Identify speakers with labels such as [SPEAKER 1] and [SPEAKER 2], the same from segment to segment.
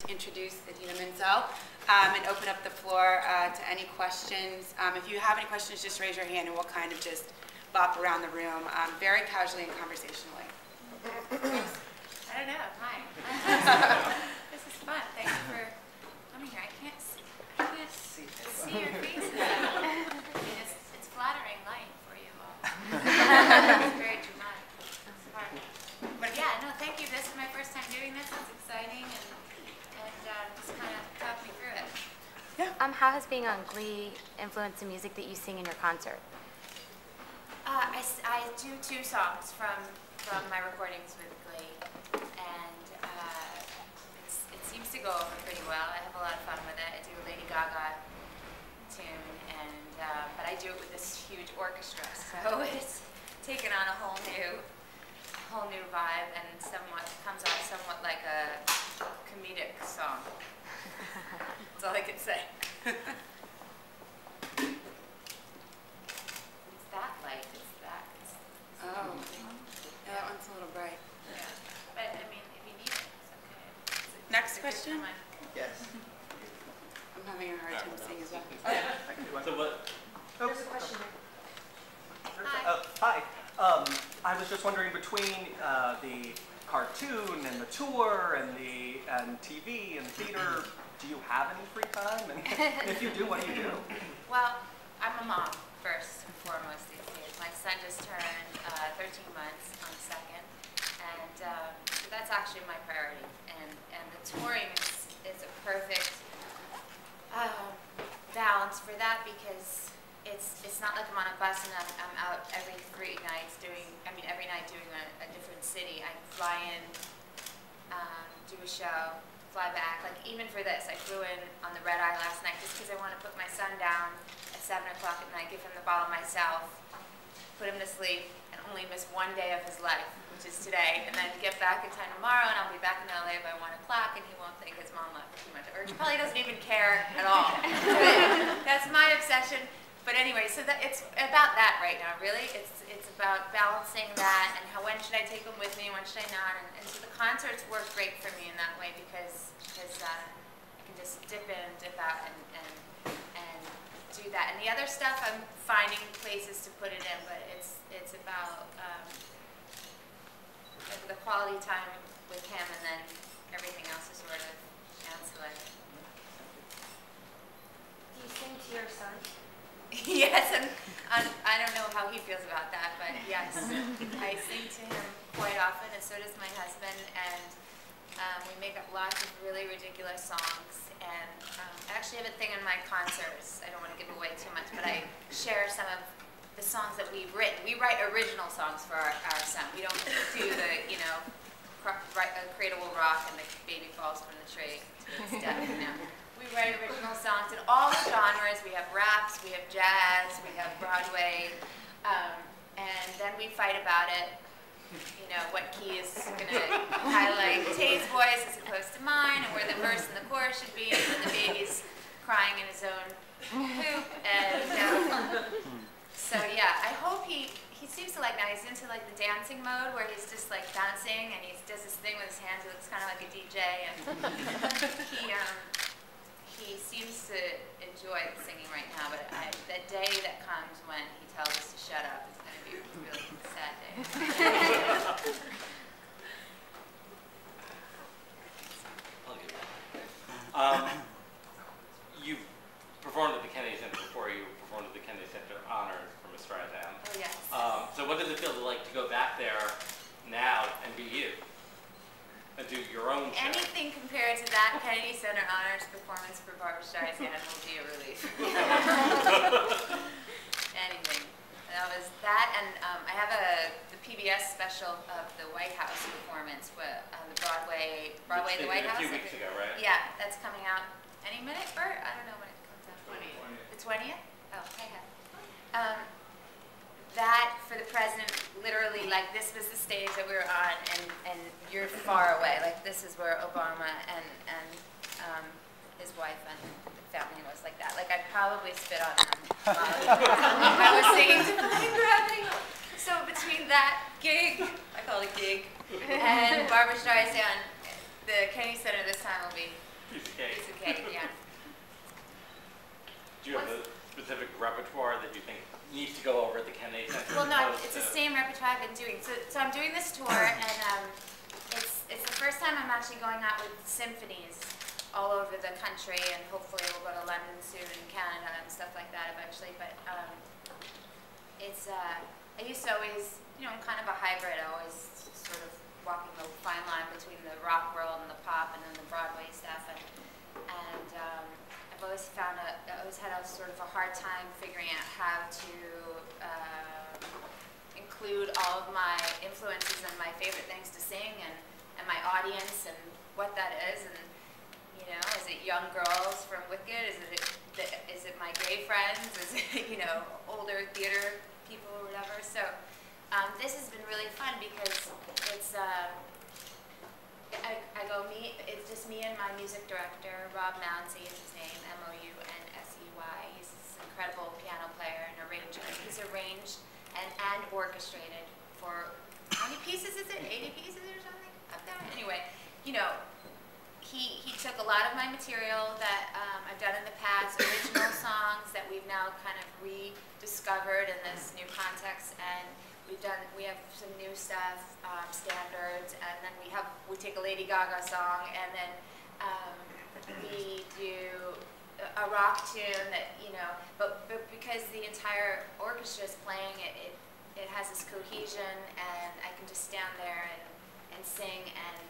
[SPEAKER 1] introduce Idina Menzel and open up the floor to any questions. If you have any questions, just raise your hand and we'll kind of just bop around the room very casually and conversationally.
[SPEAKER 2] I don't know. Hi. This is fun. Thank you for coming here. I can't see your faces. I mean, it's flattering light for you all. It's very dramatic. It's hard. But yeah, no, thank you. This is my first time doing this. It's exciting and just kind of talk me through it.
[SPEAKER 1] Yeah.
[SPEAKER 3] How has being on Glee influenced the music that you sing in your concert?
[SPEAKER 2] I do 2 songs from my recordings with Glee, and it seems to go over pretty well. I have a lot of fun with it. I do a Lady Gaga tune, and but I do it with this huge orchestra, so it's taken on a whole new vibe, and comes off somewhat like a comedic song. That's all I can say. It's that light.
[SPEAKER 1] Oh, yeah, that one's a little bright.
[SPEAKER 2] Yeah, but I mean, if you need it, it's okay.
[SPEAKER 1] Next question?
[SPEAKER 4] Yes.
[SPEAKER 1] I'm having a hard time seeing as well.
[SPEAKER 4] So what?
[SPEAKER 5] There's a question there.
[SPEAKER 2] Hi.
[SPEAKER 4] Hi. I was just wondering, between the cartoon and the tour and TV and theater, do you have any free time? And if you do, what do you do?
[SPEAKER 2] Well, I'm a mom first and foremost these days. My son just turned 13 months on the 2nd, and so that's actually my priority. And the touring is a perfect balance for that, because it's not like I'm on a bus and I'm out every 3 nights every night doing a different city. I fly in, do a show, fly back. Like even for this, I flew in on the red eye last night just because I want to put my son down at 7 o'clock at night, give him the bottle myself, put him to sleep, and only miss 1 day of his life, which is today, and then get back in time tomorrow, and I'll be back in LA by 1 o'clock, and he won't think his mom left too much, or he probably doesn't even care at all. That's my obsession. But anyway, so it's about that right now, really. It's about balancing that, and when should I take them with me, when should I not, and so the concerts work great for me in that way, because I can just dip in and dip out and do that. And the other stuff, I'm finding places to put it in, but it's about the quality time with him, and then everything else is sort of ancillary.
[SPEAKER 5] Do you sing to your son?
[SPEAKER 2] Yes, and I don't know how he feels about that, but yes, I sing to him quite often, and so does my husband, and we make up lots of really ridiculous songs, and I actually have a thing in my concerts. I don't want to give away too much, but I share some of the songs that we've written. We write original songs for our son. We don't do the, Cradle Will Rock and the baby falls from the tree to his death, We write original songs in all genres. We have raps, we have jazz, we have Broadway, and then we fight about it. What key is going to highlight Tay's voice as opposed to mine, and where the verse and the chorus should be, and when the baby's crying in his own poop. And so yeah, I hope he seems to like now. He's into like the dancing mode where he's just like dancing, and he does this thing with his hands. He looks kind of like a DJ, and he seems to enjoy the singing right now, but the day that comes when he tells us to shut up is going to be a really sad day.
[SPEAKER 6] You performed at the Kennedy Center before. You performed at the Kennedy Center Honors for Miss Streisand.
[SPEAKER 2] Oh, yes.
[SPEAKER 6] So what does it feel like to go back there now and be you? And do your own show?
[SPEAKER 2] Anything compared to that Kennedy Center Honors performance for Barbra Streisand will be a relief. Anything. That was that, and I have the PBS special of the White House performance with the Broadway the White House.
[SPEAKER 6] A few weeks ago, right?
[SPEAKER 2] Yeah, that's coming out any minute, Bert? I don't know when it comes out. 20th. The 20th? Oh, hey. That for the president, literally, like this was the stage that we were on, and you're far away. Like this is where Obama and his wife and the family was like that. Like I'd probably spit on them while I was singing to the gravity. So between that gig, I call it a gig, and Barbra Streisand, the Kennedy Center this time will be
[SPEAKER 6] Piece of cake.
[SPEAKER 2] Piece of cake, yeah.
[SPEAKER 6] Do you have a specific repertoire that you think needs to go over at the Kennedy Center?
[SPEAKER 2] Well, no,
[SPEAKER 6] as
[SPEAKER 2] it's the
[SPEAKER 6] opposed to-
[SPEAKER 2] same repertoire I've been doing. So I'm doing this tour, and it's the first time I'm actually going out with symphonies all over the country, and hopefully we'll go to London soon and Canada and stuff like that eventually. But it's I used to always, I'm kind of a hybrid. I always sort of walking the fine line between the rock world and the pop and then the Broadway stuff, and I've always found I always had a sort of a hard time figuring out how to include all of my influences and my favorite things to sing and my audience and what that is, and is it young girls from Wicked? Is it my gay friends? Is it older theater people or whatever? So this has been really fun because it's it's just me and my music director, Rob Mounsey is his name, Mounsey. He's this incredible piano player and arranger. He's arranged and orchestrated for, how many pieces is it? 80 pieces or something up there? Anyway, he took a lot of my material that I've done in the past, original songs that we've now kind of rediscovered in this new context, and we have some new stuff, standards, and then we take a Lady Gaga song, and then we do a rock tune that, but because the entire orchestra is playing, it has this cohesion, and I can just stand there and sing, and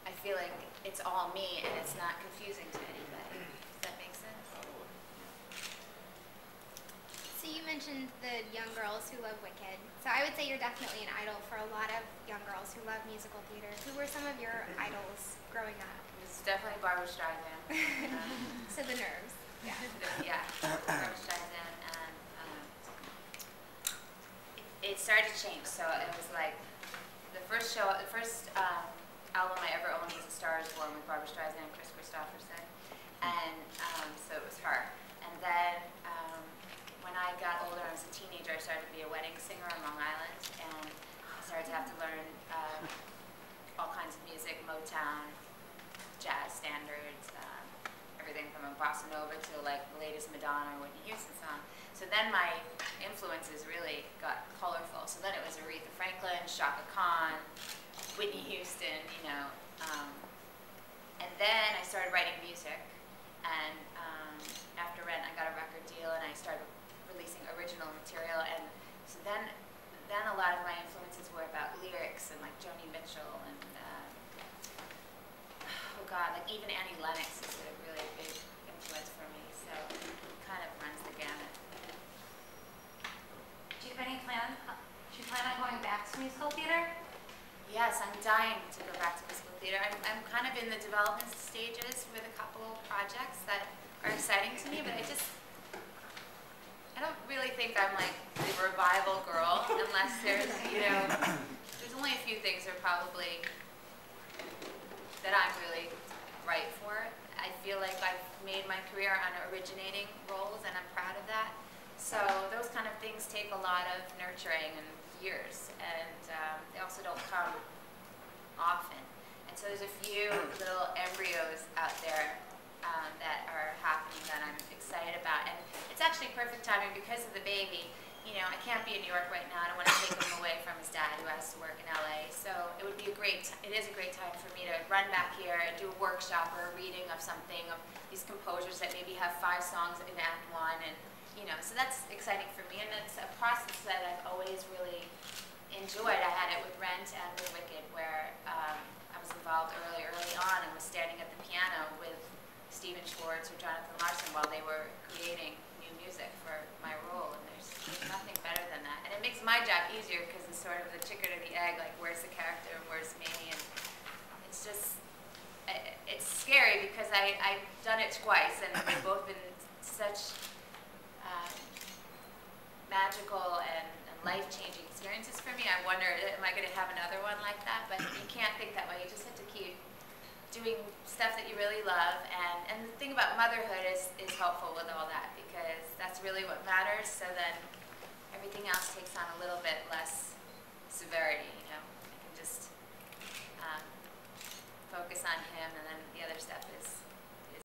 [SPEAKER 2] I feel like it's all me, and it's not confusing to anybody. Does that make sense?
[SPEAKER 7] So you mentioned the young girls who love Wicked. So I would say you're definitely an idol for a lot of young girls who love musical theater. Who were some of your idols growing up?
[SPEAKER 2] It's definitely Barbra Streisand.
[SPEAKER 7] So the Nerves. Yeah.
[SPEAKER 2] Yeah, Barbra Streisand, and it started to change. So it was like the first album I ever owned was A Star Is Born with Barbra Streisand and Chris Christopherson, and so it was her. And then when I got older, I was a teenager, I started to be a wedding singer on Long Island, and I started to have to learn all kinds of music, Motown, jazz standards, everything from a bossa nova to like the latest Madonna or Whitney Houston song. So then my influences really got colorful. So then it was Aretha Franklin, Chaka Khan, Whitney Houston, and then I started writing music, and after Rent I got a record deal and I started releasing original material, and so then a lot of my influences were about lyrics and like Joni Mitchell and oh god, like even Annie Lennox is a really big influence for me, so it kind of runs the gamut.
[SPEAKER 5] Do you have any plan? Do you plan on going back to musical theater?
[SPEAKER 2] Yes, I'm dying to go back to musical theater. I'm kind of in the development stages with a couple projects that are exciting to me, but I don't really think I'm like the revival girl unless there's, there's only a few things that are probably that I'm really right for. I feel like I've made my career on originating roles, and I'm proud of that. So those kind of things take a lot of nurturing and years, and they also don't come often. And so there's a few little embryos out there that are happening that I'm excited about. And it's actually perfect timing because of the baby. I can't be in New York right now. I don't want to take him away from his dad who has to work in LA. So it is a great time for me to run back here and do a workshop or a reading of something of these composers that maybe have 5 songs in Act 1, and so that's exciting for me, and it's a process that I've always really enjoyed. I had it with Rent and with Wicked, where I was involved early on and was standing at the piano with Stephen Schwartz or Jonathan Larson while they were creating new music for my role, and there's nothing better than that. And it makes my job easier because it's sort of the chicken or the egg, like where's the character and where's me, and it's just, it's scary because I've done it twice, and they've both been such magical and life-changing experiences for me. I wonder, am I going to have another one like that? But you can't think that way. You just have to keep doing stuff that you really love. And the thing about motherhood is helpful with all that, because that's really what matters. So then everything else takes on a little bit less severity. I can just focus on him, and then the other stuff